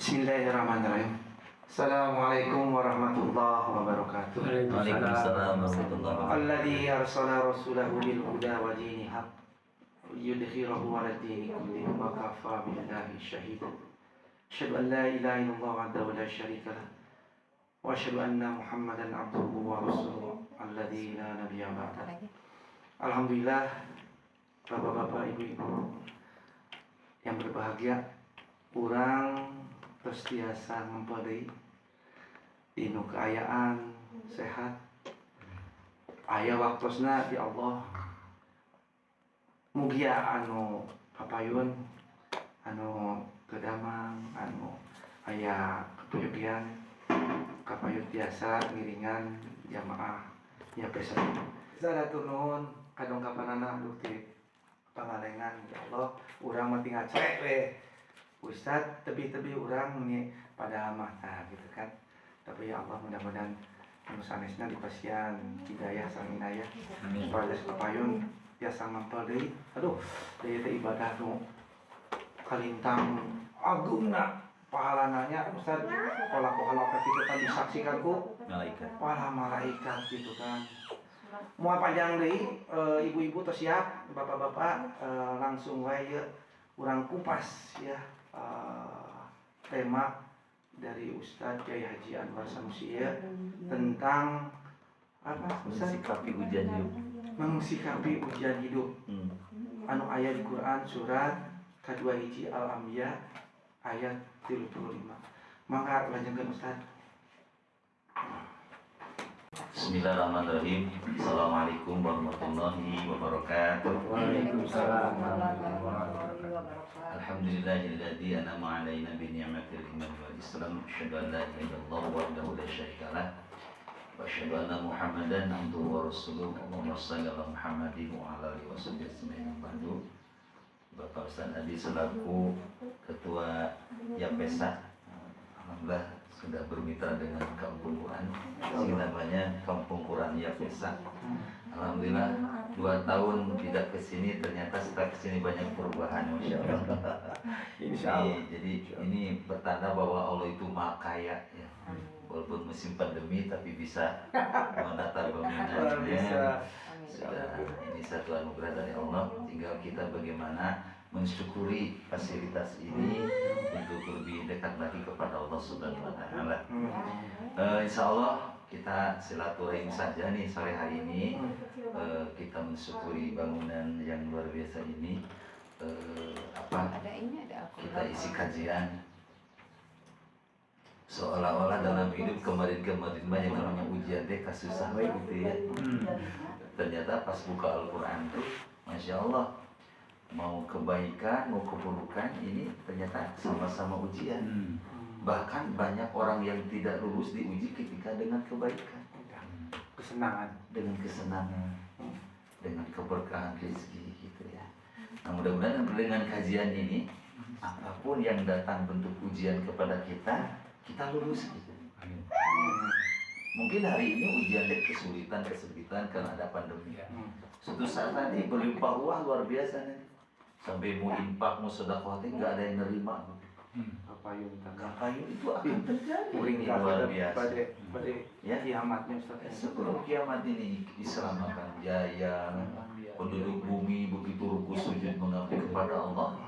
Bismillahirrahmanirrahim. Assalamualaikum warahmatullahi wabarakatuh. Waalaikumsalam warahmatullahi wabarakatuh. Alladzi arsala rasulahu bil huda wa dinil haq liyudhhirahu 'ala dini kullihi wa kafa billahi shahida. Asyhadu an la ilaha illallah wahdahu la syarika lah wa asyhadu anna Muhammadan 'abduhu wa rasuluhu alladzi la nabiyya ba'dah. Alhamdulillah, bapak-bapak, ibu-ibu yang berbahagia, urang terus biasa mempelai dinu keayaan sehat aya waktosna di Allah mugia anu papayun anu kedamang anu aya kepayugian kapayun biasa ngiringan jamaah ya pesan salatur nuhun kadongkapanana bukti pangalengan ya Allah urang mati ngacek we Ustad, tebi-tebi orang ini pada mata gitu kan. Tapi ya Allah, mudah-mudahan sanesna dipasihan hidayah sang inayah. Pada kapayun biasa ngampal deui. Aduh, deui teh ibadah nu kalintang agungna pahalananya Ustad. Pola-pola kita disaksikan ku Malaikat. para malaikat gitu kan. Mau panjang deui ibu-ibu tos siap, bapak-bapak langsung wae urang kupas ya. Tema dari Ustadz Kiai Haji Anwar Sanusi tentang apa? Mensikapi ujian hidup. Mensikapi ujian hidup. Anu ayat di Quran surat kedua hiji Al-Anbiya ayat 35. Maka lanjutkan Ustadz. Bismillahirrahmanirrahim. Assalamualaikum warahmatullahi wabarakatuh. Waalaikumsalam. Alhamdulillahilladzi an'ama 'alaina bi ni'matil iman wal islam. Asyhadu an la ilaha illallah wahdahu la syarika lah. Wa asyhadu anna Muhammadan abduhu wa rasuluh. Allahumma shalli ala Muhammadin wa ala alihi washabihi ajmain. Ba'du. Bapak Ustaz Adi selaku Ketua YAPESA, alhamdulillah sudah bermitra dengan Kampung Quran, sehingga namanya Kampung Quran YAPESA. Alhamdulillah 2 tahun tidak kesini, ternyata setelah kesini banyak perubahan, Masya Allah. Jadi ini pertanda bahwa Allah itu maha kaya ya. Walaupun musim pandemi tapi bisa menata bangunannya. Ini satu anugerah dari Allah. Tinggal kita bagaimana mensyukuri fasilitas ini untuk lebih dekat lagi kepada Allah Subhanahu wa Ta'ala. Insya Allah kita silaturahim saja nih sore hari ini. Kita mensyukuri bangunan yang luar biasa ini. Kita isi kajian seolah-olah dalam hidup kemarin-kemarin yang namanya ujian deh kasusah gitu ya. Ternyata pas buka Al-Quran tuh Masya Allah, mau kebaikan mau keburukan ini ternyata sama-sama ujian. Bahkan banyak orang yang tidak lulus diuji ketika dengan kebaikan, dengan kesenangan, dengan keberkahan rezeki gitu ya. Nah mudah-mudahan dengan kajian ini apapun yang datang bentuk ujian kepada kita lulus gitu. Mungkin hari ini ujian dari kesulitan karena ada pandemi. Suatu saat nanti berlimpah ruah luar biasa nih. Sampai mau infak, mau sedekah nggak ada yang nerima. Kapayun itu akan terjadi. Luar biasa. Pada ya kiamatnya Ustaz. Sebelum kiamat ini Islam akan jaya, penduduk bumi begitu ruku sujud mengabdi kepada Allah.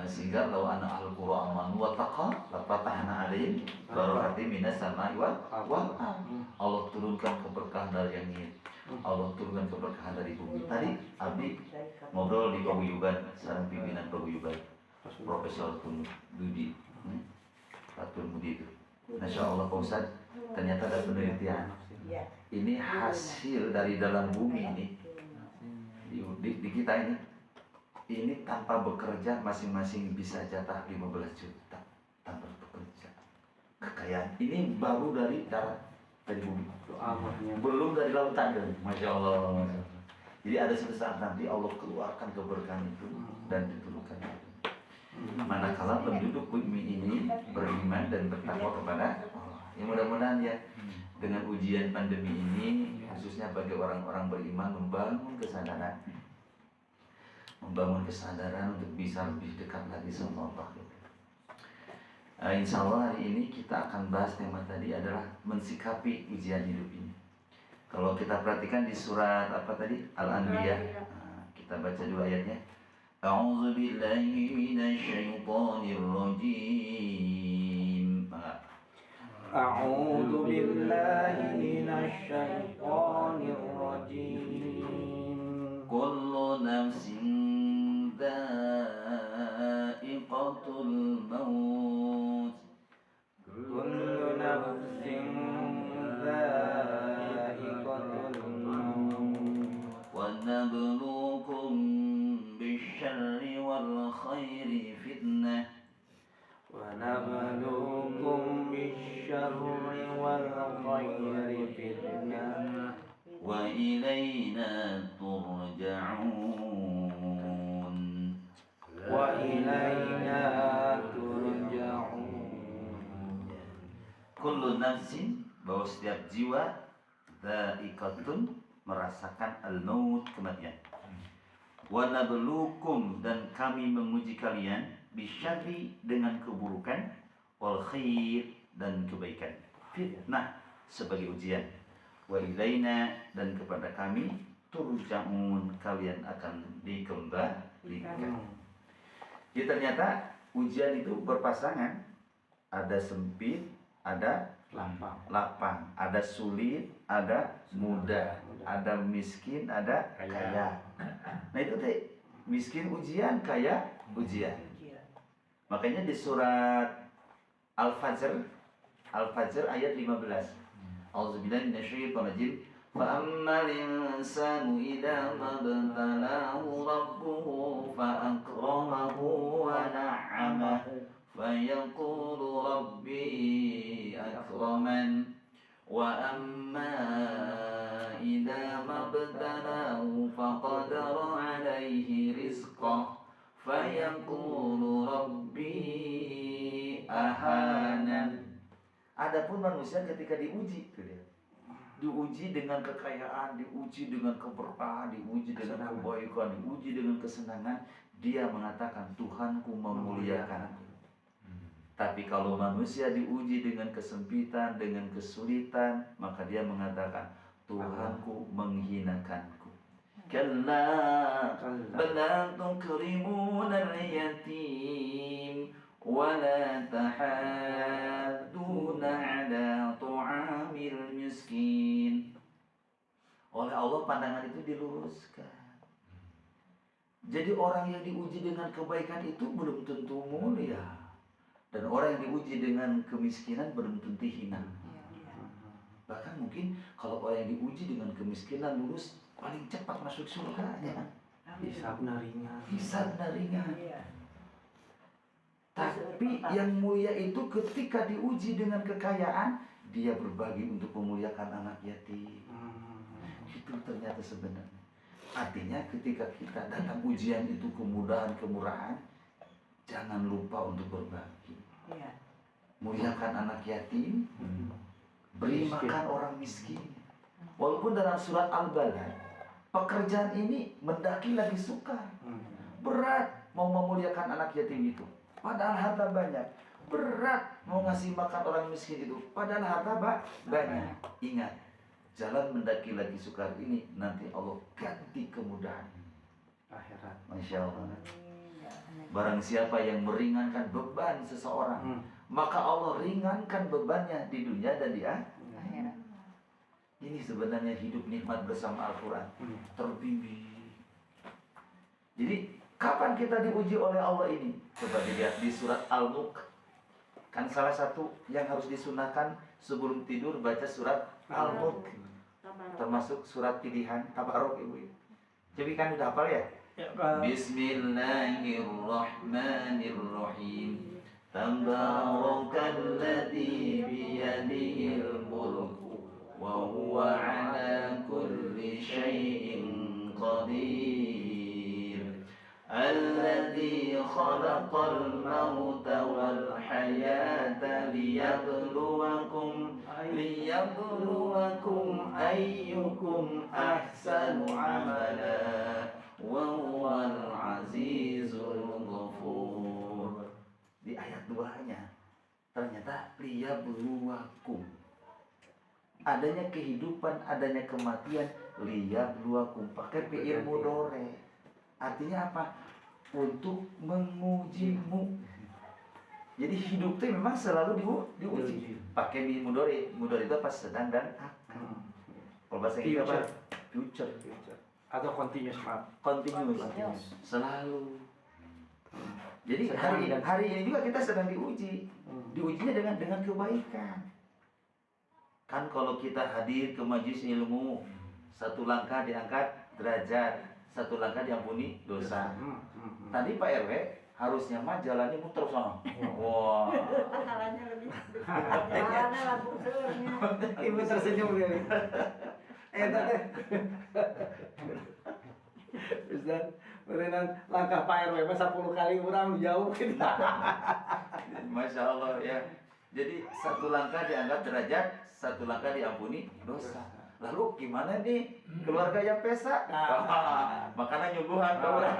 Sehingga law ana al-qura amanu wa taqa la fatahna alaihim barakatin minas samai wal Allah turunkan keberkahan dari langit. Allah turunkan keberkahan dari bumi. Tadi Abdi ngobrol di paguyuban, sareng pimpinan paguyuban Profesor Dudi Fatul Mudi itu. Masya Allah Pak Ustaz, ternyata ada penelitian. Ini hasil dari dalam bumi ini di kita ini tanpa bekerja masing-masing bisa jatah 15 juta tanpa bekerja. Kekayaan ini baru dari darat, dari bumi, belum dari lautan. Masya Allah. Jadi ada suatu saat nanti Allah keluarkan keberkahan itu dan diturunkan. Manakala penduduk bumi ini beriman dan bertakwa kepada Allah. Ya mudah-mudahan ya dengan ujian pandemi ini khususnya bagi orang-orang beriman membangun kesadaran untuk bisa lebih dekat lagi sama Allah. Insya Allah hari ini kita akan bahas tema tadi adalah mensikapi ujian hidup ini. Kalau kita perhatikan di surat apa tadi? Al-Anbiya. Kita baca dulu ayatnya. A'udzu billahi minasyaitonir rajim. A'udzu billahi minasyaitonir rajim. Kullu nafsin dha'iqatul maut. Kullu nafsin dha'iqatul maut. Wa nabluukum bisyarri wal khairi fitnah. Wa nabluukum bisyarri wal khairi fitnah. Wa ilayna turja'un. Wa ilayna turja'un. Kullu nafsin, bahwa setiap jiwa, dha'iqatun, merasakan al-maut, kematian. Wa nabluukum, dan kami menguji kalian, bisyarri, dengan keburukan, wal khair, dan kebaikan. Fitnah, sebagai ujian. Wa ilaina, dan kepada kami, turja'un, kalian akan dikembalikan. Jadi ternyata ujian itu berpasangan. Ada sempit, ada lapang, ada sulit, ada mudah, ada miskin, ada kaya. Nah itu teh, miskin ujian, kaya ujian. Makanya di surat Al-Fajr ayat 15. A'udzubillahi minasyaitonir rajim. Fa'ammal insanu idza mabtalahu rabbuhu fa'akramahu wa na'amahu fayaqulu rabbi akraman wa amma idza mabtalahu faqadara alaihi rizqah fayaqulu rabbi ahanan. Adapun manusia ketika diuji, diuji dengan kekayaan, diuji dengan keberkahan, diuji dengan kebaikan, diuji dengan kesenangan, dia mengatakan Tuhanku memuliakanku. Tapi kalau manusia diuji dengan kesempitan, dengan kesulitan, maka dia mengatakan Tuhanku menghinakanku. Kalla bala tukrimuna al-yatim wa la tahadduna ala tu'amil miskin. Oleh Allah pandangan itu diluruskan. Jadi orang yang diuji dengan kebaikan itu belum tentu mulia. Dan orang yang diuji dengan kemiskinan belum tentu hina. Bahkan mungkin kalau orang yang diuji dengan kemiskinan lulus paling cepat masuk surga, ya kan? Hisabna ringan. Tapi yang mulia itu ketika diuji dengan kekayaan, dia berbagi untuk memuliakan anak yatim. Itu ternyata sebenarnya. Artinya ketika kita datang ujian itu kemudahan-kemurahan, jangan lupa untuk berbagi. Muliakan anak yatim, beri makan orang miskin. Walaupun dalam surat Al-Balad, pekerjaan ini mendaki lagi sukar. Berat mau memuliakan anak yatim itu. Padahal harta banyak. Berat mau ngasih makan orang miskin itu. Padahal harta banyak. Ingat, jalan mendaki lagi sukar ini nanti Allah ganti kemudahan Akhirat. Masya Allah. Barang siapa yang meringankan beban seseorang, maka Allah ringankan bebannya di dunia dan di akhirat. Ini sebenarnya hidup nikmat bersama Al-Quran. Terbimbing. Jadi kapan kita diuji oleh Allah ini? Coba dilihat di surat Al-Mulk. Kan salah satu yang harus disunahkan sebelum tidur baca surat Al-Mulk. Termasuk surat pilihan Tabarok, Ibu. Jadi kan udah hafal ya? Bismillahirrahmanirrahim. Tabarakalladzi biyadihil mulku wa huwa ala kulli syai'in qadir. Alladzi khalaqal mauta wal hayata liyabluwakum ayyukum ahsanu amala wa huwal azizul ghafur. Di ayat 2-nya liyabluwakum. Adanya kehidupan, adanya kematian, liyabluwakum. Pakai fi'il mudhari. Artinya apa? Untuk mengujimu. Jadi hidup itu memang selalu diuji. Pakai fi'il mudhari. Mudhari itu apa? Sedang dan akan. Kalau bahasa Inggris apa? Future. Atau continuous, maaf. Continuous. Selalu. Jadi hari ini juga kita sedang diuji. Diujinya dengan kebaikan. Kan kalau kita hadir ke majelis ilmu, satu langkah diangkat derajat, satu langkah diampuni dosa. Tadi Pak RW harusnya mah jalannya muter sana. Wah. Pahalanya lebih. Pahalanya langsung seurnya. Ibu tersenyum ya. Teh. Ustaz, berenang langkah Pak RW 10 kali orang jauh kita. Masya Allah ya. Jadi satu langkah diangkat derajat, satu langkah diampuni dosa. Lalu gimana nih keluarga yang pesa? Makanan nyuguhan orang.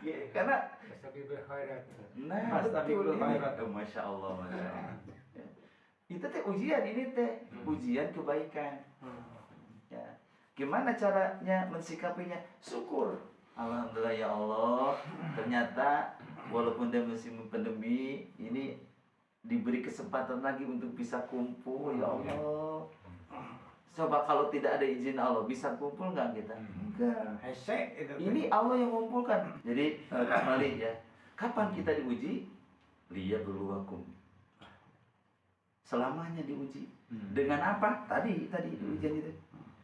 Ya, karena Astagfirullah khairat. Masya Allah, Masya Allah. Ya. Itu teh ujian ini teh, ujian kebaikan. Ya. Gimana caranya mensikapinya? Syukur. Alhamdulillah ya Allah. Ternyata walaupun dia musim pandemi ini diberi kesempatan lagi untuk bisa kumpul, ya Allah. Coba kalau tidak ada izin Allah, bisa kumpul nggak kita? Enggak. Ini Allah yang mengumpulkan. Jadi kembali ya, kapan kita diuji? Liyabluwakum. Selamanya diuji. Dengan apa? Tadi ujian itu.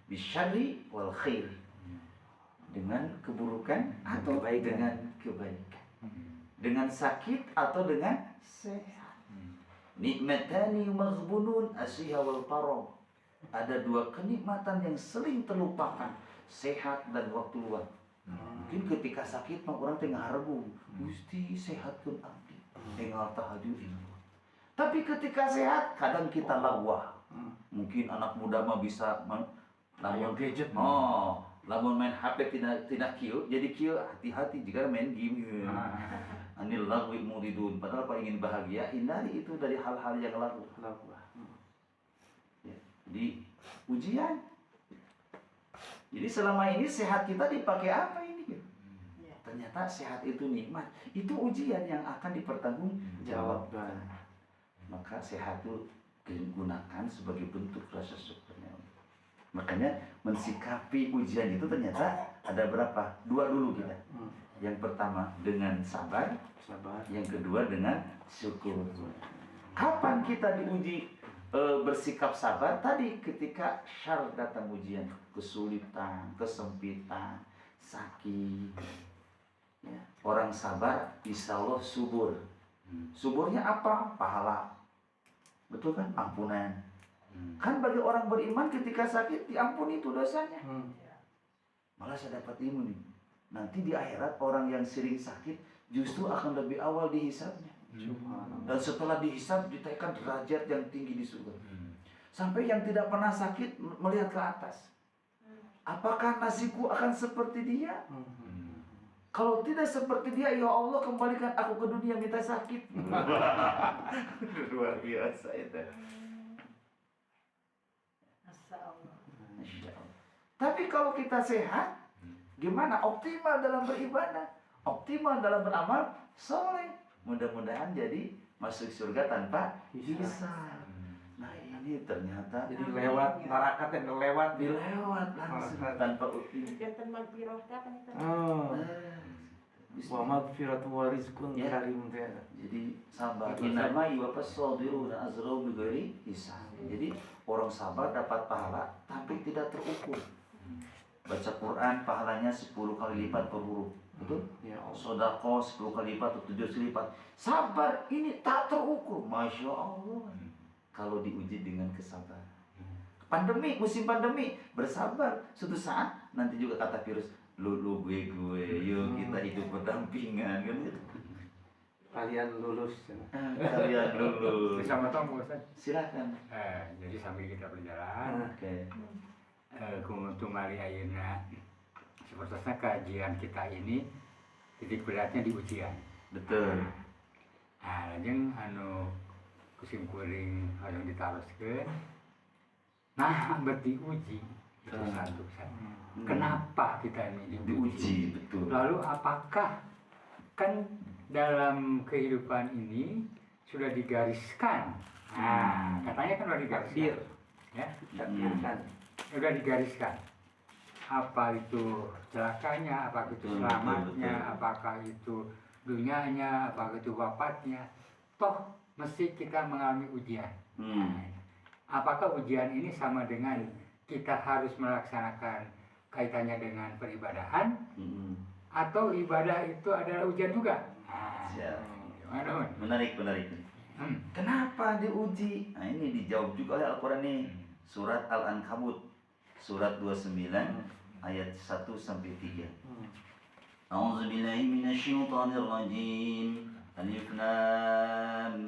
Bisyarri wal khair. Dengan keburukan atau dengan kebaikan. Dengan sakit atau dengan sehat. Nikmatani maghbunun asyiha wal faragh. Ada dua kenikmatan yang sering terlupakan, sehat dan waktu luang. Mungkin ketika sakit mah orang tengah hargu, Gusti sehatkeun abdi, enggal tahajud. Tapi ketika sehat kadang kita lawah. Mungkin anak muda mah bisa lamun gadget. Lamun main HP tidak kieu, jadi kieu hati-hati jika main game. Anil lagwi muridun. Padahal kalau ingin bahagia, hindari itu dari hal-hal yang lagu. Ya, jadi ujian. Jadi selama ini sehat kita dipakai apa ini? Ternyata sehat itu nikmat. Itu ujian yang akan dipertanggungjawabkan. Maka sehat itu digunakan sebagai bentuk rasa syukurnya. Makanya mensikapi ujian itu ternyata ada berapa? Dua dulu kita. Yang pertama dengan sabar, yang kedua dengan syukur. Kapan kita diuji bersikap sabar? Tadi ketika syar datang ujian, kesulitan, kesempitan, sakit. Ya. Orang sabar, insya Allah subur. Suburnya apa? Pahala. Betul kan? Ampunan. Kan bagi orang beriman ketika sakit diampuni itu dosanya. Malah saya dapat ilmu nih. Nanti di akhirat orang yang sering sakit justru akan lebih awal dihisabnya. Dan setelah dihisab ditaikkan derajat yang tinggi di surga. Sampai yang tidak pernah sakit melihat ke atas. Apakah nasibku akan seperti dia? Kalau tidak seperti dia, ya Allah kembalikan aku ke dunia minta sakit. Luar biasa itu. Masya Allah. Tapi kalau kita sehat, gimana? Optimal dalam beribadah, optimal dalam beramal soleh. Mudah-mudahan jadi masuk surga tanpa hisab. Nah ini ternyata Jadi lewat neraka dan lewat dilewat langsung tanpa uji. Jantan magpiroh apa nih? Wa maghfiratu wa rizqun Ya. karim teh. Jadi sabar. Innama yuwaffas sabiruna ajrahum bighairi hisab. Jadi orang sabar dapat pahala tapi tidak terukur. Baca Quran pahalanya 10 kali lipat per huruf. Betul? Ya Allah. Sedekah 10 kali lipat atau 7 kali lipat. Sabar ini tak terukur. Masya Allah. Kalau diuji dengan kesabaran. Pandemi, musim pandemi, bersabar. Suatu saat nanti juga kata virus, lu gue, yuk kita hidup berdampingan kan gitu. Kalian lulus. Kalian lulus. Bersama Tom, Ustaz. Silakan. Jadi sambil kita berjalan, Oke. keuntung mari ayeuna sepertinya kajian kita ini titik beratnya di ujian. Betul. Nah, lajeng kusim kuring ada ditaruhkeun. Nah, berarti uji itu satu. Kenapa kita ini diuji? Diuji, betul. Lalu apakah kan dalam kehidupan ini sudah digariskan? Nah, katanya kan sudah digariskan. Ya, Takdirkan. sudah digariskan. Apa itu celakanya, apakah itu Betul, selamatnya, betul. apakah itu dunianya, apakah itu wafatnya. Toh mesti kita mengalami ujian. Apakah ujian ini sama dengan kita harus melaksanakan kaitannya dengan peribadahan, atau ibadah itu adalah ujian juga? Siap. Gimana, Man? Menarik. Kenapa diuji? Nah, ini dijawab juga oleh Al-Quran nih. Surat Al-Ankabut, surat 29, ayat 1 sampai 3. A'udzubillahi minasyaitonirrajim. Alif Lam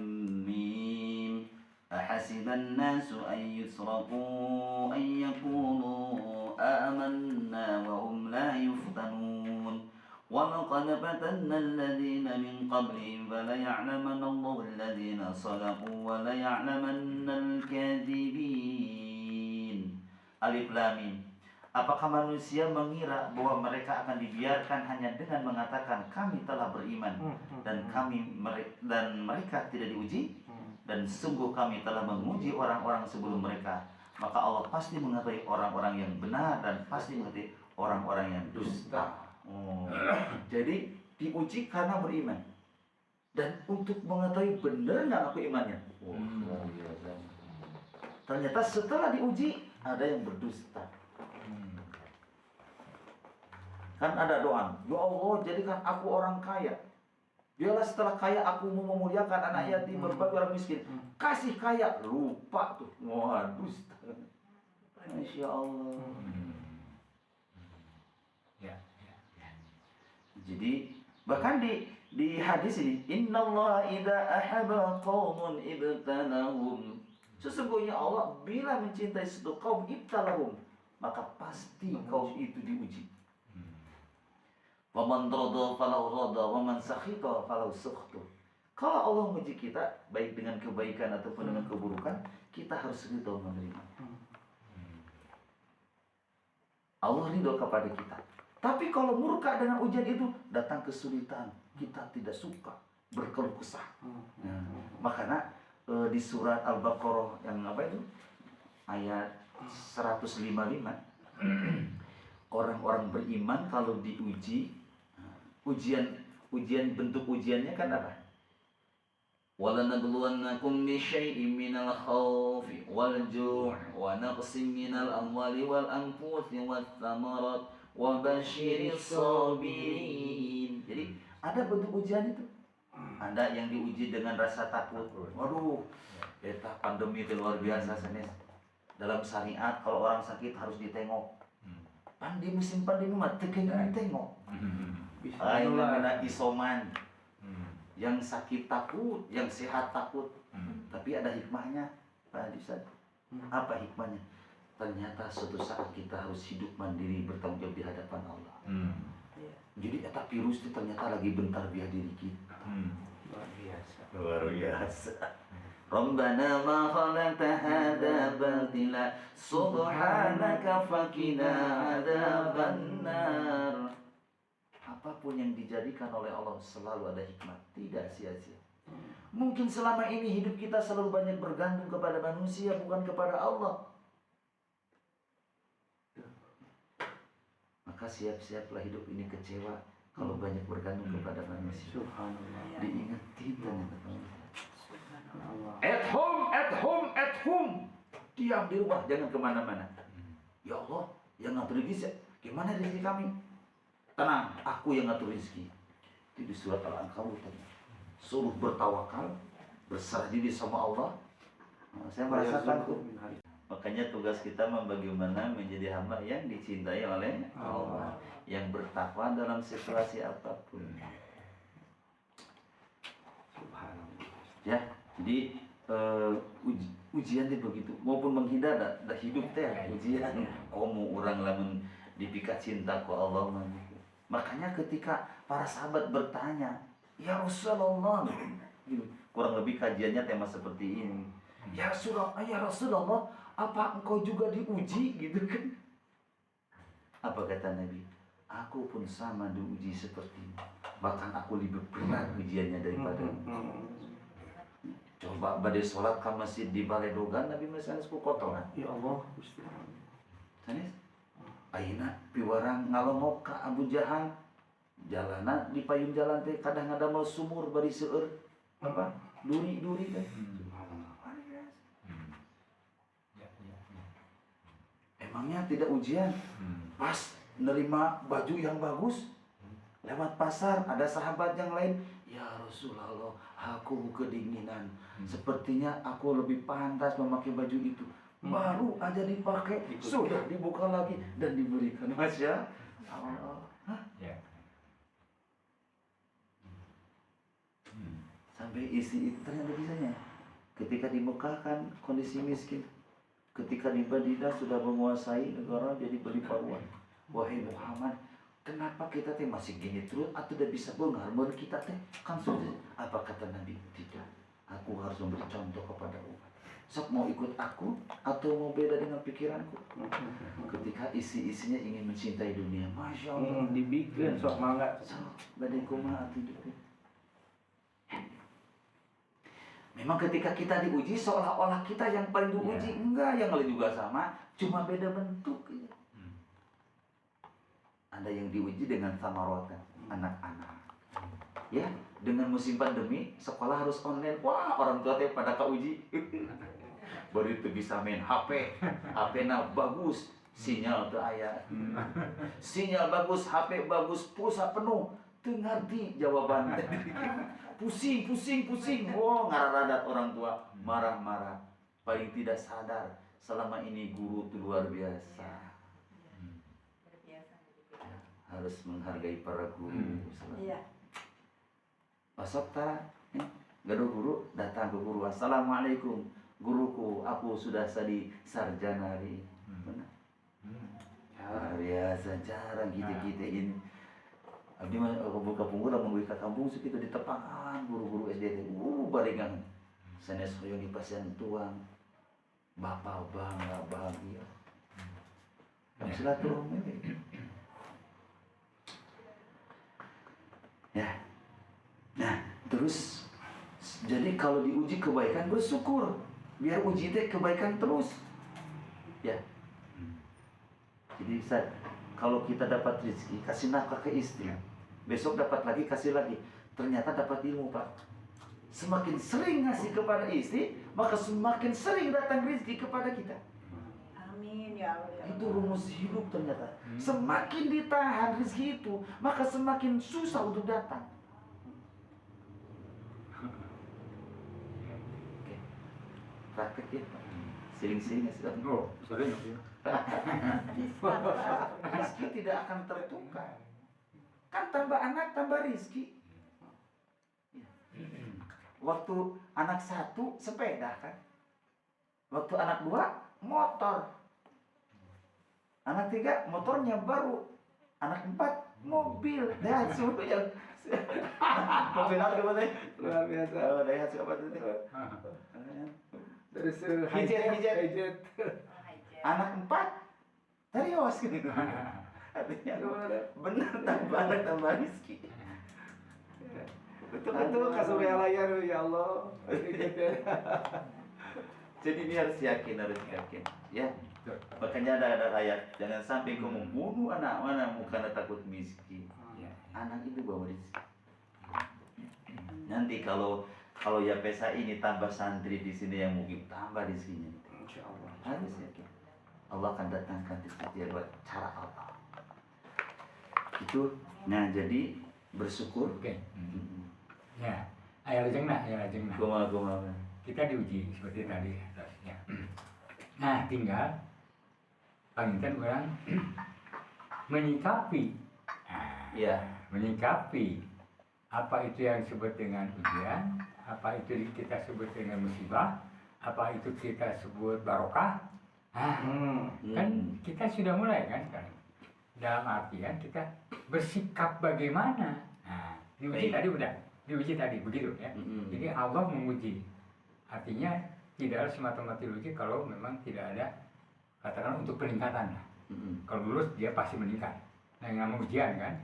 Mim. Ahasiban nasu an yusraku an yakunu amanna wa hum la yuftanun. وَلَقَدْ فَتَنَّا الَّذِينَ مِنْ قَبْلِهِمْ فَلَيَعْلَمَنَّ اللَّهُ الَّذِينَ صَدَقُوا وَلَيَعْلَمَنَّ الْكَاذِبِينَ. Alif Lam Mim. Apakah manusia mengira bahwa mereka akan dibiarkan hanya dengan mengatakan kami telah beriman dan mereka tidak diuji? Dan sungguh kami telah menguji orang-orang sebelum mereka. Maka Allah pasti mengetahui orang-orang yang benar dan pasti mengetahui orang-orang yang dusta. Jadi diuji karena beriman. Dan untuk mengetahui benar nggak aku imannya. Ternyata setelah diuji ada yang berdusta. Kan ada doa, ya Allah jadikan aku orang kaya. Biarlah setelah kaya aku mau memuliakan anak yatim, berbagi orang miskin. Kasih kaya, lupa tuh. Wah, dusta. Masya Allah. Jadi bahkan di hadis ini, innallaha idza ahaba qaumun ibtalahum. Sesungguhnya Allah bila mencintai suatu kaum ibtalahum, maka pasti kaum itu diuji. Wa man rada falahu rada wa man sakhita falahu sukhtu. Kalau Allah menguji kita baik dengan kebaikan ataupun dengan keburukan, kita harus ridho menerima. Allah ridho kepada kita. Tapi kalau murka dengan ujian itu, datang kesulitan, kita tidak suka, berkeluh kesah. Makanya di surat Al-Baqarah yang apa itu? Ayat 155. Orang-orang beriman kalau diuji, ujian bentuk ujiannya kan apa? وَلَنَبْلُوَنَّكُمْ بِشَيْءٍ مِّنَ الْخَوْفِ وَالْجُوعِ وَنَقْصٍ مِّنَ الْأَمْوَالِ وَالْأَنفُسِ وَالثَّمَرَاتِ وَبَشِّرِ الصَّابِرِينَ. Jadi ada bentuk ujian itu. Ada yang diuji dengan rasa takut. Waduh, eta pandemi itu luar biasa sanes. Dalam syariat kalau orang sakit harus ditengok. Di musim pandemi mah teu kayaknya ditengok. Ayo namanya isoman. Yang sakit takut, yang sehat takut. Tapi ada hikmahnya, Pak Adisad. Apa hikmahnya? Ternyata suatu saat kita harus hidup mandiri, bertanggung jawab di hadapan Allah. Jadi eta virus itu ternyata lagi bentar biar diri kita. Luar biasa. Rabbana ma khalaqta hadza batila subhanaka faqina adzabannar. Apapun yang dijadikan oleh Allah selalu ada hikmah, tidak sia-sia. Mungkin selama ini hidup kita selalu banyak bergantung kepada manusia, bukan kepada Allah. Maka siap-siaplah hidup ini kecewa kalau banyak bergantung kepada manusia. Subhanallah. Diingetin ternyata. Subhanallah. At home. Diam di rumah, jangan kemana-mana. Ya Allah, yang ngatur rezeki, gimana rezeki kami? Tenang, aku yang ngatur rezeki. Itu di surat Al-Ankabut tadi. Suruh bertawakal, berserah diri sama Allah. Nah, saya merasakan tuh. Makanya tugas kita bagaimana menjadi hamba yang dicintai oleh Allah, yang bertakwa dalam situasi apapun. Subhanallah. Ya, jadi ujian itu begitu. Maupun menghindar, dah hidup teh ujian. Komo orang lamun dipika cinta ku Allah. Makanya ketika para sahabat bertanya, ya Rasulullah, Gitu. Kurang lebih kajiannya tema seperti ini. Ya Rasulullah, apa engkau juga diuji gitu kan? Apa kata Nabi? Aku pun sama diuji seperti ini. Bahkan aku lebih berat ujiannya daripada engkau. Coba badai sholat ke masjid di Balai Dogan, Nabi misalnya sepuluh kotoran. Ya Allah, Gusti. Sanes, ayeuna piwarang ngalongok ka Abu Jahal, jalanan di payung jalan teh kadang ngadamel sumur bari seueur apa? Duri-duri teh. Emangnya tidak ujian? Pas nerima baju yang bagus, lewat pasar ada sahabat yang lain, ya Rasulullah, aku kedinginan. Sepertinya aku lebih pantas memakai baju itu. Baru aja dipakai, sudah dibuka lagi dan diberikan. Masya Allah. Hah? Ya. Sampai isi itu ternyata bisanya. Ketika di Mekah kan kondisi miskin. Ketika di Madinah sudah menguasai negara jadi beriparuan. Wahai Muhammad, kenapa kita teh masih gini terus atau tidak bisa bengar kita teh kan sudah. Apa kata Nabi? Tidak. Aku harus memberi contoh kepada umat. Sok mau ikut aku atau mau beda dengan pikiranku? Ketika isi-isinya ingin mencintai dunia, Masya Allah. Dibikin sok mangga. Sok badai kumaha hidupnya. Memang ketika kita diuji seolah-olah kita yang paling diuji. Enggak, yang lain juga sama, cuma beda bentuk. Ada yang diuji dengan samaratan, anak-anak. Ya, dengan musim pandemi, sekolah harus online. Wah, orang tua teh pada kauji. Baru itu bisa main HP. HP-na bagus, sinyal teu aya. Sinyal bagus, HP bagus, pulsa penuh. Teu ngarti jawaban. Pusing. Oh, ngaradat orang tua, marah-marah. Paling tidak sadar selama ini guru itu luar biasa. Harus menghargai para guru. Iya. Pasok ta, gaduh guru datang ke guru. Assalamualaikum, guruku, aku sudah jadi sarjana hari. Benar. Biasa jarang gitu ini. Abdi mah buka punggur lamun ka kampung sekitu ditepangan guru-guru SD teh. Barengan sanes hoyong di pasien tuang. Bapak bangga bahagia. Silaturahmi. Ya. Nah, terus jadi kalau diuji kebaikan bersyukur. Biar uji teh kebaikan terus. Ya. Jadi kalau kita dapat rezeki, kasih nafkah ke istri. Besok dapat lagi, kasih lagi. Ternyata dapat ilmu, Pak. Semakin sering ngasih kepada istri, maka semakin sering datang rezeki kepada kita. Amin ya Allah. Itu rumus hidup ternyata. Semakin ditahan rezeki itu, maka semakin susah untuk datang. Oke. Praktek ya, Pak. Sering-sering ngasih. Oh, sering. Rizki tidak akan tertukar. Kan tambah anak tambah rizki. Waktu anak 1 sepeda kan. Waktu anak 2 motor. Anak 3 motornya baru. Anak 4 mobil. Daihatsu yang mobil apa mana? Luar biasa. Oh, Daihatsu apa itu? Terus Hijet. Anak 4 serius gitu. Artinya benar tambah anak tambah rezeki. Betul kasurya layar ya Allah. Jadi ini harus yakin. Ya. Makanya ada ayat, jangan sampai kau membunuh anak mana karena takut miskin. Anak itu bawa rezeki. Nanti kalau ya pesa ini tambah santri di sini yang mungkin tambah rezekinya. Insyaallah. Harus yakin. Allah akan datangkan rezeki lewat cara Allah. Itu, nah jadi bersyukur. Oke. Ya, ayah lajengna. Guma. Kita diuji seperti tadi. Ya. Nah, tinggal panginten orang menyikapi. Iya. Menyikapi apa itu yang disebut dengan ujian, apa itu kita sebut dengan musibah, apa itu kita sebut barokah. Kan kita sudah mulai kan sekarang. Dalam artian kita bersikap bagaimana. Nah, diuji tadi udah. diuji tadi begitu ya. Jadi Allah menguji, artinya tidak semata-mata diuji kalau memang tidak ada katakan untuk peningkatan lah. Kalau lulus dia pasti meningkat. Nah yang namanya ujian kan.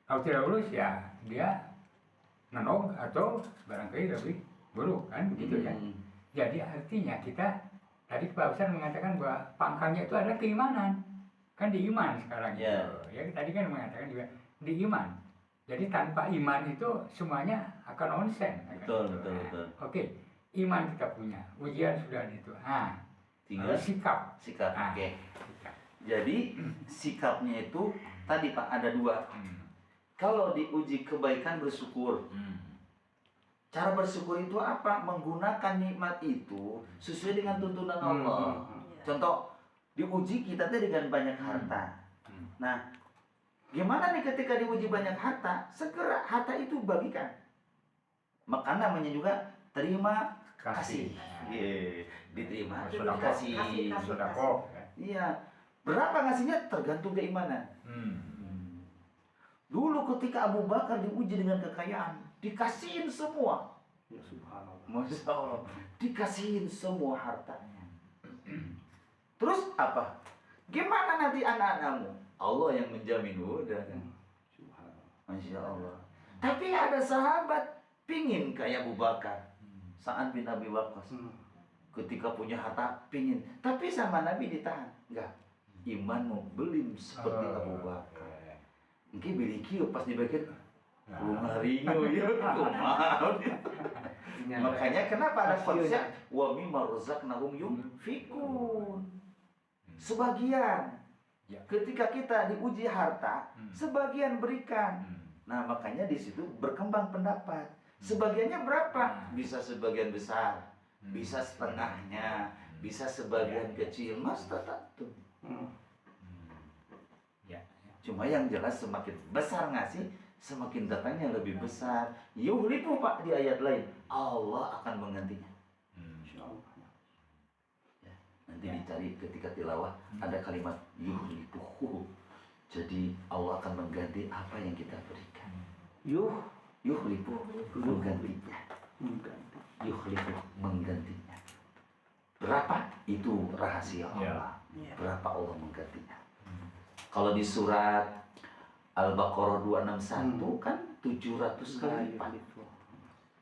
Kalau tidak lulus ya dia menong atau barangkali lebih buruk kan begitu ya. Jadi artinya kita tadi Pak Ustaz mengatakan bahwa pangkalnya itu adalah keimanan. Kan di iman sekarang Ya. itu. Ya tadi kan mengatakan juga di iman. Jadi tanpa iman itu semuanya akan onsen. Betul, betul, betul. Oke, iman kita punya, ujian sudah ada itu. Tinggal sikap. sikap. Ah. Oke. Sikap. Jadi sikapnya itu tadi Pak ada dua. Kalau diuji kebaikan bersyukur. Cara bersyukur itu apa? Menggunakan nikmat itu sesuai dengan tuntunan Allah. Contoh, diuji kita tuh dengan banyak harta. Nah, gimana nih ketika diuji banyak harta? Segera harta itu bagikan. Maka namanya juga terima kasih. Iya, diterima, Sedekah. dikasih. Sedekah. Iya. Berapa ngasihnya tergantung keimanan. Dulu ketika Abu Bakar diuji dengan kekayaan, dikasihin semua. Ya subhanallah. Masya Allah, dikasihin semua hartanya. Terus apa? Gimana nanti anak-anakmu? Allah yang menjamin udah kan. Subhanallah. Masya Allah. Tapi ada sahabat pingin kayak Abu Bakar, Sa'ad bin Abi Waqqas. Ketika punya harta pingin, tapi sama Nabi ditahan. Enggak. Imanmu belum seperti Abu Bakar. Mungkin biliki pas dibagian rumah ringo ya, maaf. Makanya kenapa ada konsep wa mimma razaqnahum yunfikun. Sebagian ketika kita diuji harta, sebagian berikan. Nah, makanya di situ berkembang pendapat. Sebagiannya berapa? Bisa sebagian besar, bisa setengahnya, bisa sebagian kecil. Mas tetap tuh. Cuma yang jelas semakin besar ngasih, semakin datangnya lebih besar. Yuhliku Pak di ayat lain. Allah akan menggantinya. Insyaallah. Ya, nanti dicari ketika tilawah ada kalimat yuhliku. Jadi Allah akan mengganti apa yang kita berikan. Yuhliku menggantinya. Yuhliku menggantinya. Berapa? Itu rahasia Allah. Berapa Allah menggantinya. Kalau di surat Al-Baqarah 261 kan 700 kali lipat.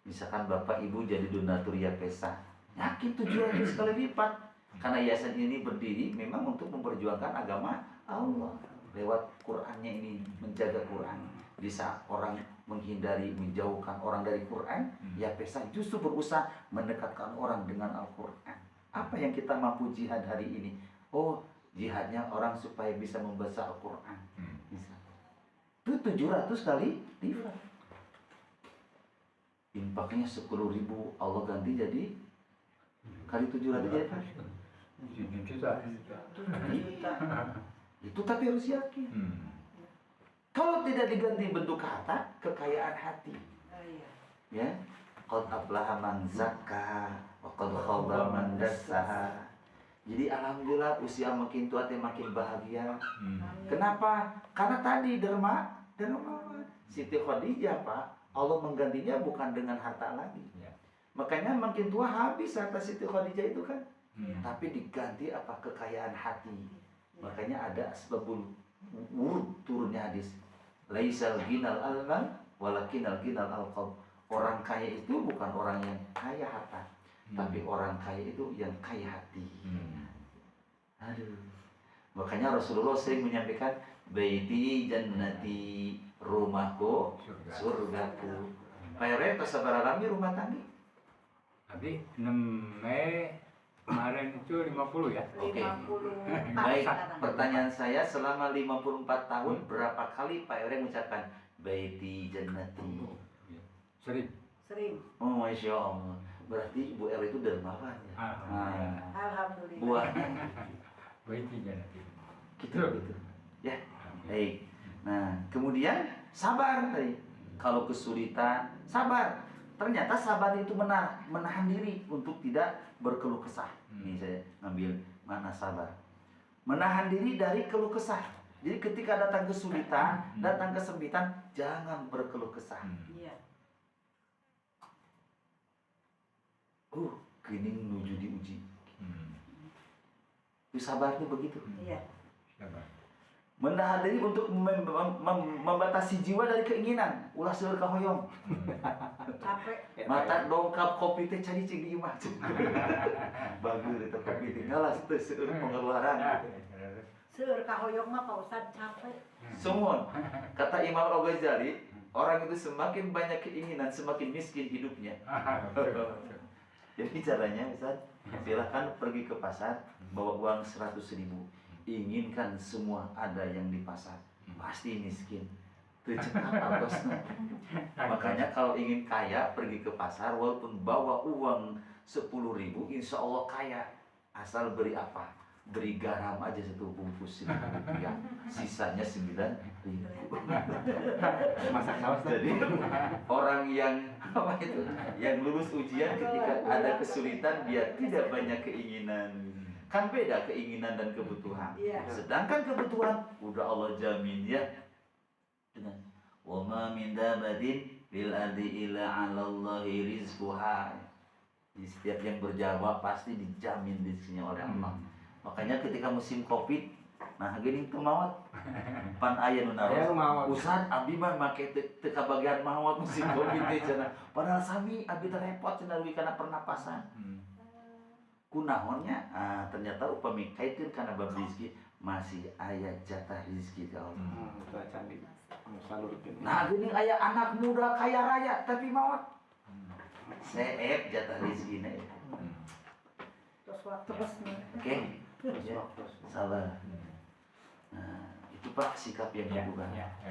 Misalkan Bapak Ibu jadi donatur Yapesa, yakin 700 kali lipat. Karena yayasan ini berdiri memang untuk memperjuangkan agama Allah. Lewat Qur'annya ini, menjaga Qur'an. Di saat orang menghindari, menjauhkan orang dari Qur'an, Yapesa justru berusaha mendekatkan orang dengan Al-Qur'an. Apa yang kita mampu jihad hari ini? Oh, jihadnya orang supaya bisa membaca Al-Quran. Itu 700 kali lipat. Infaknya 10.000 Allah ganti jadi kali 700 jadi apa? Itu tapi harus yakin. Kalau tidak diganti bentuk harta, kekayaan hati. Ya, qad aflaha man zakka wa qad khaba man dassaha. Jadi alhamdulillah usia makin tua makin bahagia. Kenapa? Karena tadi derma. Siti Khadijah Pak, Allah menggantinya bukan dengan harta lagi. Makanya makin tua habis harta Siti Khadijah itu kan. Tapi diganti apa? Kekayaan hati. Makanya ada sebabul wurud turunnya hadis. Laisal ginal almal walakinal ginal alqab. Orang kaya itu bukan orang yang kaya harta. Tapi orang kaya itu yang kaya hati. Aduh. Makanya Rasulullah sering menyampaikan baiti jannati, rumahku surgaku. Pak tersabar alami rumah tangga. Tapi 6 Mei kemarin itu 50 ya. Oke. 54 Baik, sekarang. pertanyaan saya selama 54 tahun berapa kali Pak Ere mengucapkan baiti jannati? Sering. Sering. Oh, Masya Allah. Berarti Ibu R itu dermawan ya. Alhamdulillah. Buahnya Baiknya nanti. gitu. Ya, baik. Nah, kemudian sabar tadi. Kalau kesulitan, sabar. Ternyata sabar itu menahan diri untuk tidak berkeluh kesah. Ini saya ngambil mana sabar. Menahan diri dari keluh kesah. Jadi ketika datang kesulitan, datang kesempitan, jangan berkeluh kesah. Iya. Kini menuju diuji. Itu sabar tuh begitu. Iya. Menahan diri untuk membatasi jiwa dari keinginan. Ulah seueur kahoyong. Capek. Mata dongkap kopi teh cari cing di imah. Bagus itu kopi teh ngalas teh seueur pengeluaran. Seur kahoyong mah Pak Ustad capek. Semua kata Imam Al-Ghazali, orang itu semakin banyak keinginan semakin miskin hidupnya. Jadi caranya Ustaz, silahkan pergi ke pasar bawa uang 100.000. Inginkan semua ada yang di pasar, pasti miskin. Tercekap bosnya. Makanya kalau ingin kaya pergi ke pasar walaupun bawa uang 10.000, insya Allah kaya. Asal beri apa? Beri garam aja 1 bungkus Rp1.000, sisanya 9.000. Masak saus. Jadi orang yang apa itu, yang lulus ujian ketika ada kesulitan dia tidak banyak keinginan. Kan beda keinginan dan kebutuhan. Iya. Sedangkan kebutuhan udah Allah jamin ya. Dengan wa ma min dabatin bil ardi illa 'ala Allahi rizquha. Di setiap yang berjawa pasti dijamin rezekinya oleh Allah. Makanya ketika musim Covid, nah gini tuh mawat. Pan aya nu Aya nu naros. mawat. Ustaz abdi mah make teu kabagian mawat musim Covid teh cenah. Padahal sami abdi teh repot cenah duwi kana pernapasan. Kunaonnya? Ternyata upami kaitkeun kana bab rezeki masih aya jatah rezeki ti Allah. Itu candi. Salurkeun. Nah geuning aya anak muda kaya raya tapi mawat. Seep jatah rezekina eta. Terus waktu resmi. Oke. Ya, sabar. Nah, itu Pak sikap yang kedua.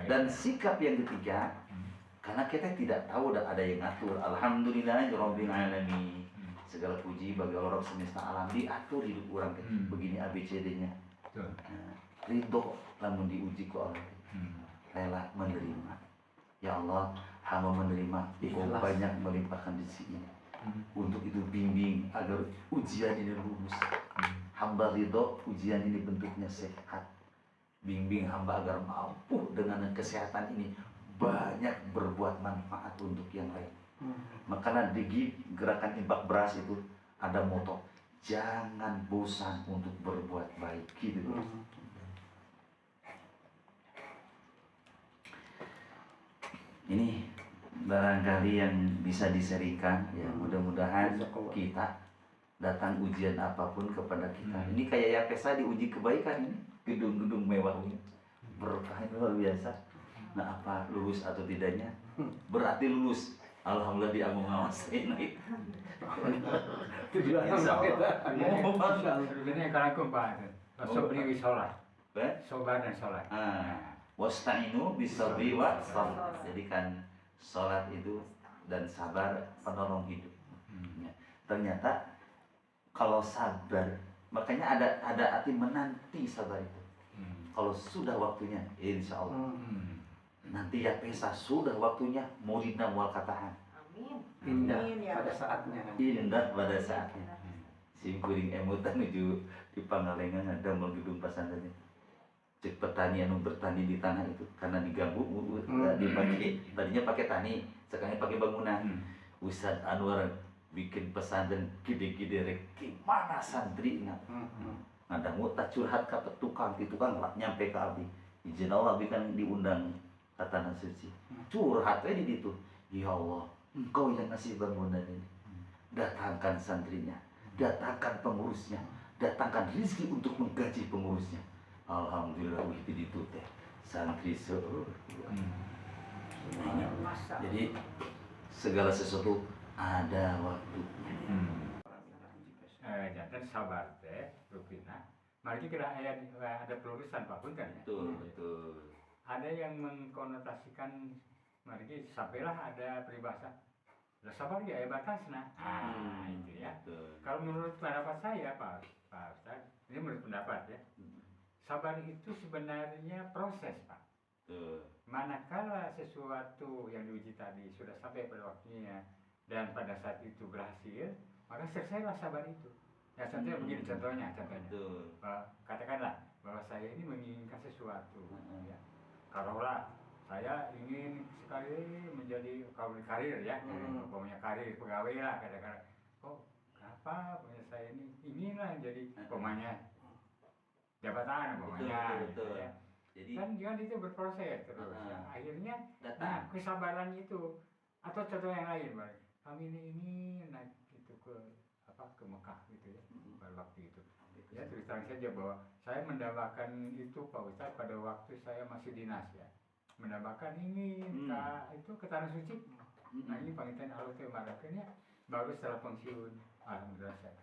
Dan sikap yang ketiga, karena kita tidak tahu ada yang ngatur. Alhamdulillahirabbil alamin. Segala puji bagi Allah Rabb semesta alam, diatur hidup orang teh. Begini ABCD-nya. Ridho lamun diuji ku Allah. Rela menerima. Ya Allah, hamba menerima, Engkau banyak melimpahkan rezeki ini. Untuk itu bimbing agar ujian ini lulus. Hamba ridho ujian ini bentuknya sehat. Bimbing hamba agar mampu dengan kesehatan ini banyak berbuat manfaat untuk yang lain. Makanya di gerakan infak beras itu ada moto, jangan bosan untuk berbuat baik gitu. Ini barangkali yang bisa diserikan ya, mudah-mudahan kita datang ujian apapun kepada kita. Ini kayak ya pesa diuji kebaikan ini, gedung-gedung mewah ini berkah luar biasa. Nah apa lulus atau tidaknya? Berarti lulus. Alhamdulillah diagung ngawasin itu. Tujuan Insya Allah. Ini karena kumpah, sobri sholat, sobar dan sholat. Wasta'inu bisabri wa sabar. Jadi kan sholat itu dan sabar penolong hidup. Ya. Ternyata kalau sabar, makanya ada arti menanti sabar itu. Kalau sudah waktunya, insya Allah. Nanti ya pesa sudah waktunya muridna mual katahan. Amin. Indah Amin, ya pada Allah. saatnya. Indah pada saatnya. Si kuring emutan menuju di Pangalengan ada gedung pesantren. Cek petani anu bertani di tanah itu karena diganggu dipakai tadinya pakai tani, sekarang pakai bangunan. Ustaz Anwar bikin pesantren gede-gede rek gimana santrina. Ngadangu tak curhat ka tukang, ti tukang nyampe ke abdi. Izin Allah abdi kan diundang ke tanah suci. Curhat we di ditu. Ya Allah, Engkau yang ngasih bangunan ini. Datangkan santrinya, datangkan pengurusnya, datangkan rezeki untuk menggaji pengurusnya. Alhamdulillah itu ditu teh santri seueur. Jadi segala sesuatu ada waktunya. Jantan sabar teh, rupina. Mari kita ada pelurusan Pak Punten ya. Betul, betul. Ada yang mengkonotasikan, mari sampailah ada peribahasa. Lah sabar ya batasna. Itu ya. Betul. Kalau menurut pendapat saya Pak Ustaz, ini menurut pendapat ya. Sabar itu sebenarnya proses Pak. Betul. Manakala sesuatu yang diuji tadi sudah sampai pada waktunya dan pada saat itu berhasil, maka selesailah sabar itu. Ya contohnya begini contohnya. Betul. Katakanlah bahwa saya ini menginginkan sesuatu. Ya. Kalaulah saya ingin sekali menjadi karir ya, umpamanya karir pegawai lah katakan. Kok apa punya saya inilah yang jadi pemainnya jabatan pemainnya betul. ya. Jadi Kan itu berproses terus. Ya. Akhirnya datang. kesabaran itu atau contoh yang lain, Pak. Kami ini naik itu ke Mekah gitu ya pada waktu itu. Ya terus terang saja bahwa saya mendambakan itu Pak Ustadz pada waktu saya masih dinas ya. Mendambakan ini ke tanah suci. Nah ini pangitan Allah itu marakannya baru setelah pensiun. Alhamdulillah saya.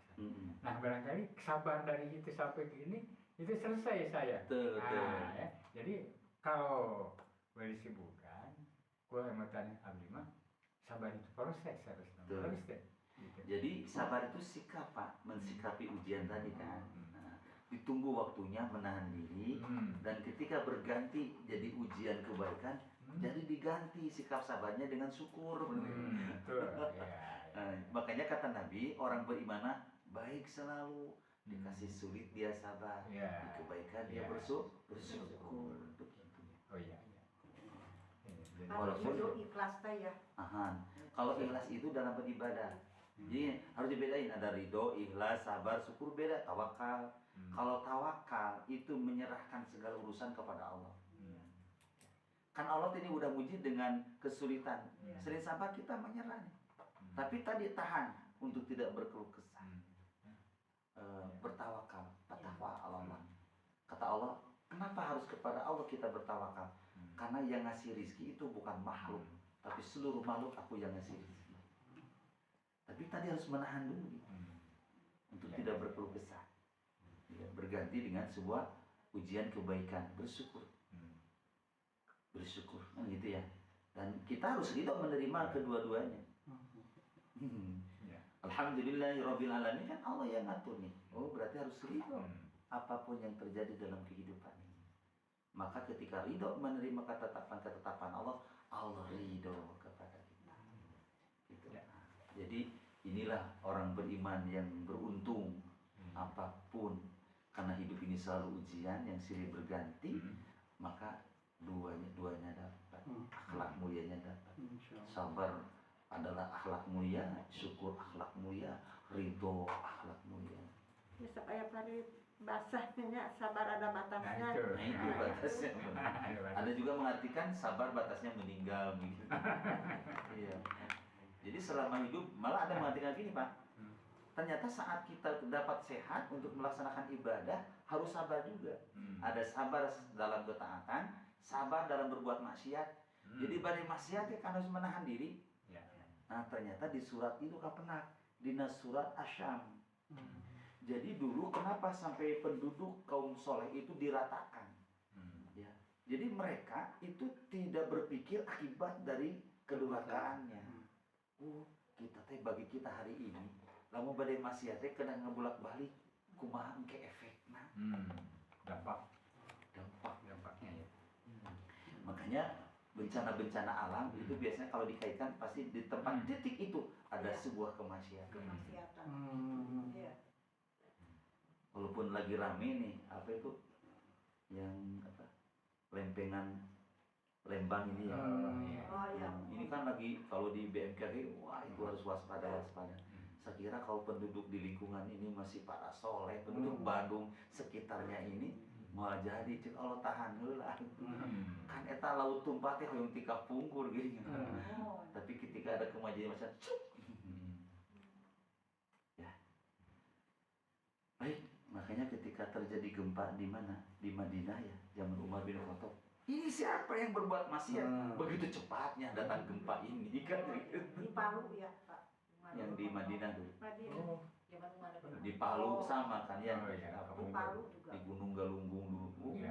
Nah barangkali kesabaran dari itu sampai ke ini itu selesai saya. Betul. Ya. Jadi kalau disibukkan, gue emang abdi mah sabar itu proses harusnya. Harus deh. Gitu. Jadi sabar itu sikap Pak, mensikapi ujian tadi kan. Nah, ditunggu waktunya, menahan diri, dan ketika berganti jadi ujian kebaikan, jadi diganti sikap sabarnya dengan syukur. Betul. Ya. Makanya kata Nabi, orang beriman baik selalu, dikasih sulit dia sabar, di kebaikan dia bersyukur. Begitu. Oh iya. Kalau itu ikhlas teh ya. Kalau ikhlas itu dalam beribadah. Jadi harus dibedain, ada ridho, ikhlas, sabar, syukur, beda, tawakal. Kalau tawakal itu menyerahkan segala urusan kepada Allah. Kan Allah ini udah muji dengan kesulitan. Sering sabar kita menyerah nih. Tapi tadi tahan untuk tidak berkeluh kesah. Bertawakal, bertakwa Allah. Kata Allah, kenapa harus kepada Allah kita bertawakal? Karena yang ngasih rizki itu bukan makhluk, tapi seluruh makhluk aku yang ngasih rizki. Tapi tadi harus menahan dulu untuk tidak berkeluh kesah. Ya, berganti dengan sebuah ujian kebaikan, bersyukur. Bersyukur, gitu ya. Dan kita harus ridho menerima kedua-duanya. Alhamdulillahirabbil alamin, kan Allah yang ngatur nih. Oh, berarti harus ridho apapun yang terjadi dalam kehidupan ini. Maka ketika ridho menerima ketetapan Allah, Allah ridho kepada kita. Gitu. Jadi inilah orang beriman yang beruntung apapun, karena hidup ini selalu ujian yang silih berganti, maka duanya dapat, akhlak mulianya dapat. Sabar adalah akhlak mulia, syukur akhlak mulia, ridho akhlak mulia. Ya supaya pada basahnya sabar ada batasnya. Nah itu batasnya. Ada juga mengartikan sabar batasnya meninggal gitu. Iya. Jadi selama hidup malah ada mengatakan gini Pak, ternyata saat kita dapat sehat untuk melaksanakan ibadah harus sabar juga. Ada sabar dalam ketaatan, sabar dalam berbuat maksiat. Jadi badai maksiat kan harus menahan diri. Nah ternyata di surat itu kan pernah di surat Asyam. Jadi dulu kenapa sampai penduduk kaum soleh itu diratakan? Ya. Jadi mereka itu tidak berpikir akibat dari kedurhakaannya. Kita teh bagi kita hari ini lamun badai maksiat teh kena ngebulak-balik kumaha engke efekna. Dampaknya ya. Makanya bencana-bencana alam itu biasanya kalau dikaitkan pasti di tempat titik itu ada sebuah kemaksiatan. Kemaksiatan. Iya. Walaupun lagi rame nih, apa itu yang lempengan Lembang ini ya. Ini kan lagi kalau di BMKG, wah itu harus waspada. Saya kira kalau penduduk di lingkungan ini masih para soleh, penduduk Bandung sekitarnya ini mau jadi cek Allah tahan heula. Kan eta laut tumpah teh hoyong tika pungkur gini. Tapi ketika ada kemajuan macam ya. Baik, makanya ketika terjadi gempa di mana? Di Madinah ya, zaman Umar bin Khattab. Ini siapa yang berbuat maksiat? Begitu cepatnya datang gempa ini kan? Di Palu ya Pak. Yang di Madinah dulu. Di Di Palu sama kan ya? Di Palu juga. Di Gunung Galunggung dulu.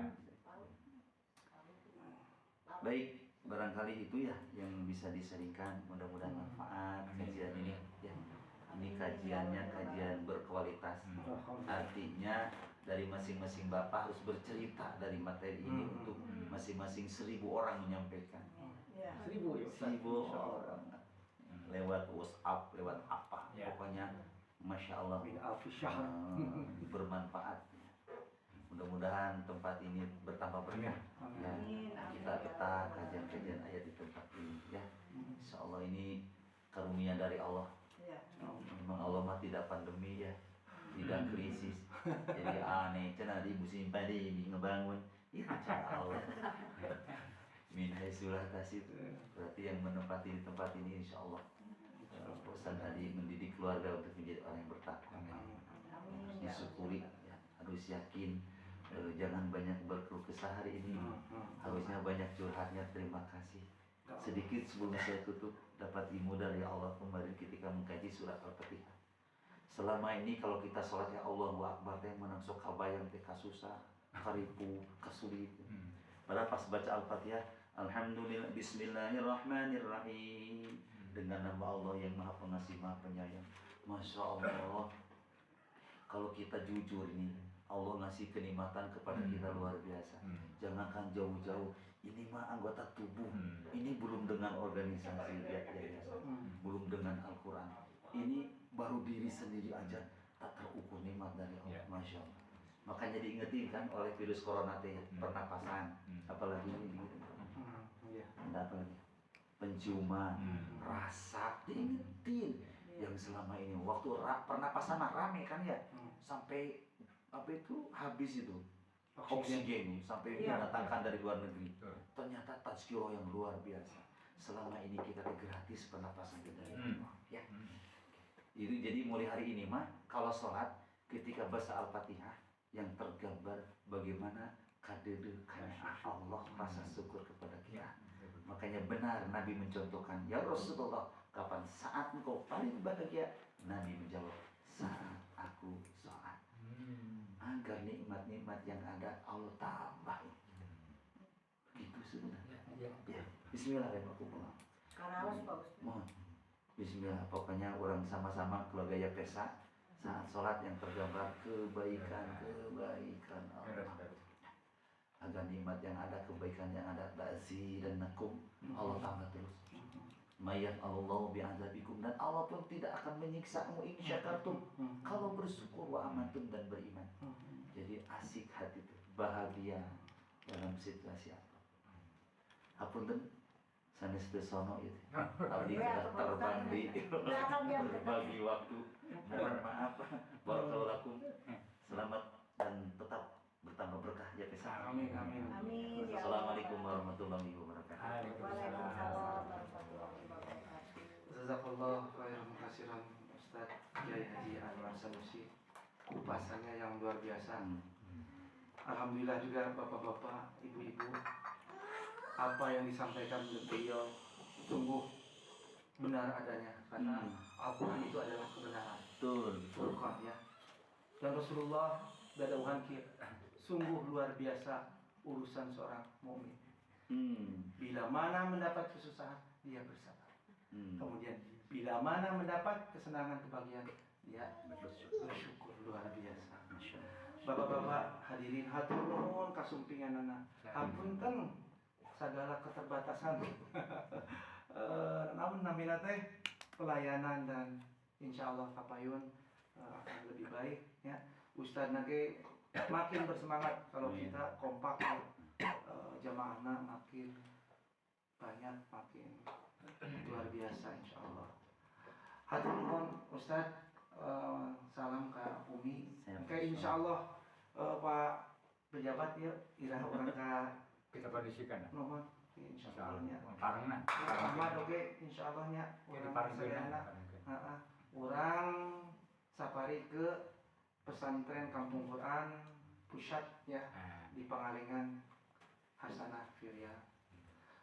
Baik, barangkali itu ya yang bisa diseringkan. Mudah-mudahan manfaat kajian ini. Ya. Ini kajiannya kajian berkualitas. Artinya dari masing-masing bapak harus bercerita dari materi ini untuk masing-masing 1000 orang menyampaikan. 1000 orang lewat WhatsApp, lewat apa, pokoknya Masya Allah bermanfaat. Mudah-mudahan tempat ini bertambah berkah. Ya, kita betah kajian-kajian ayat di tempat ini ya. Insya Allah ini karunia dari Allah. Memang Allah mah tidak pandemi ya, tidak krisis. Jadi aneh, cina di musim pandemi ngebangun, itu cara Allah. Min haitsulah tasit, berarti yang menempati di tempat ini insya Allah. Pesan tadi mendidik keluarga untuk menjadi orang yang bertakwa. Harus disyukuri, ya. Harus yakin. Jangan banyak berkeluh kesah hari ini. Harusnya banyak curhatnya. Terima kasih. Sedikit sebelum saya tutup, dapat ilmu dari Allah kemarin ketika mengkaji surat Al-Fatihah. Selama ini kalau kita sholat ya Allahu Akbar teh menang sok kabayang teh kasusah, karipu, kasulit. Padahal pas baca Al-Fatihah, Alhamdulillah, Bismillahirrahmanirrahim, dengan nama Allah yang Maha Pengasih Maha Penyayang. Masya Allah, kalau kita jujur ini, Allah ngasih kenikmatan kepada kita luar biasa. Jangankan jauh-jauh, ini mah anggota tubuh. Ini belum dengan organisasi yayasan, belum dengan Al-Quran. Ini baru diri sendiri aja tak terukur nikmat dari Allah. Masya Allah. Makanya diingetin kan oleh virus corona teh pernapasan, apalagi ini ada apa lagi? Penciuman, rasa, diingetin. Yang selama ini waktu pernapasan rame kan ya, sampai apa itu habis itu oksigen sampai mendatangkan dari luar negeri. Ternyata tazkirah yang luar biasa. Selama ini kita gratis pernapasan kita ya. Itu jadi mulai hari ini mah kalau sholat ketika baca Al-Fatihah yang tergambar bagaimana kadedekannya Allah, rasa syukur kepada kita. Makanya benar Nabi mencontohkan, ya Rasulullah, kapan saat engkau paling bahagia? Nabi menjawab, saat aku sholat. Agar nikmat-nikmat yang ada Allah tambahin. Begitu sebenarnya. Ya. Bismillahirrahmanirrahim. Karaos Pak Ustaz. Mohon. Bismillah. Pokoknya orang sama-sama keluarga ya pesa saat sholat yang tergambar kebaikan Allah. Agar nikmat yang ada, kebaikan yang ada, ba'zi dan nakum Allah tambah terus. Mayat Allah bi'adzabikum, dan Allah pun tidak akan menyiksamu in syakartum kalau bersyukur wa amantum dan beriman. Jadi asik hati itu, bahagia dalam situasi apa. Hapunten sanes teu sono itu. Abdi sudah terbang di berbagi waktu. Mohon maaf. Barakallahu lakum. Selamat dan tetap bertambah berkah ya Pesa. Amin. Amin. Ya Assalamualaikum warahmatullahi wabarakatuh. Waalaikumsalam warahmatullahi wabarakatuh. Jazakallah khairan katsiran Ustaz Kiai Haji Anwar Sanusi. Kupasannya yang luar biasa. Alhamdulillah juga bapak-bapak, ibu-ibu, apa yang disampaikan oleh beliau sungguh benar adanya karena Al-Quran itu adalah kebenaran. Betul. Furqan ya. Dan Rasulullah dadauhan sungguh luar biasa urusan seorang mukmin. Bila mana mendapat kesusahan dia bersabar. Kemudian bila mana mendapat kesenangan kebahagiaan dia bersyukur luar biasa. Bapak-bapak hadirin hatur nuhun kasumpingan anak. Hapunten segala keterbatasan. Namun namina teh pelayanan dan insya Allah kapayun akan lebih baik ya. Ustaz nage makin bersemangat kalau kita kompak jamaahna makin banyak, makin luar biasa insya Allah. Hatur nuhun Ustaz, salam ke Umi. Oke insya Allah Pak pejabat ya irah orang ke Kita kondisikan. nuhun insya Allahnya. Parangna. Ahmad oke insya Allahnya orang sadayana. Orang safari ke pesantren Kampung Quran Pusat ya di Pangalengan Hasanah Firya.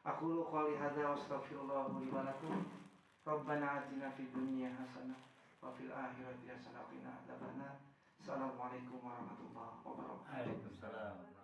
Aku lu qouli hadza wa astaghfirullah li wa lakum. Rabbana atina fid dunya hasanah wa fil akhirati hasanah wa qina adzabannar. Assalamualaikum warahmatullahi wabarakatuh. Waalaikumsalam.